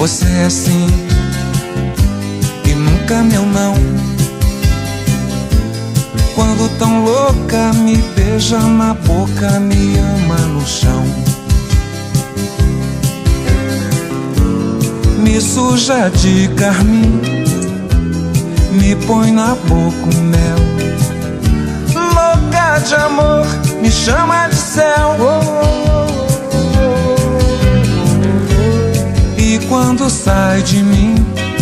Você é sim e nunca meu não. Quando tão louca me beija na boca, me ama no chão. Me suja de carmim, me põe na boca o mel. Louca de amor, me chama de céu. E quando sai de mim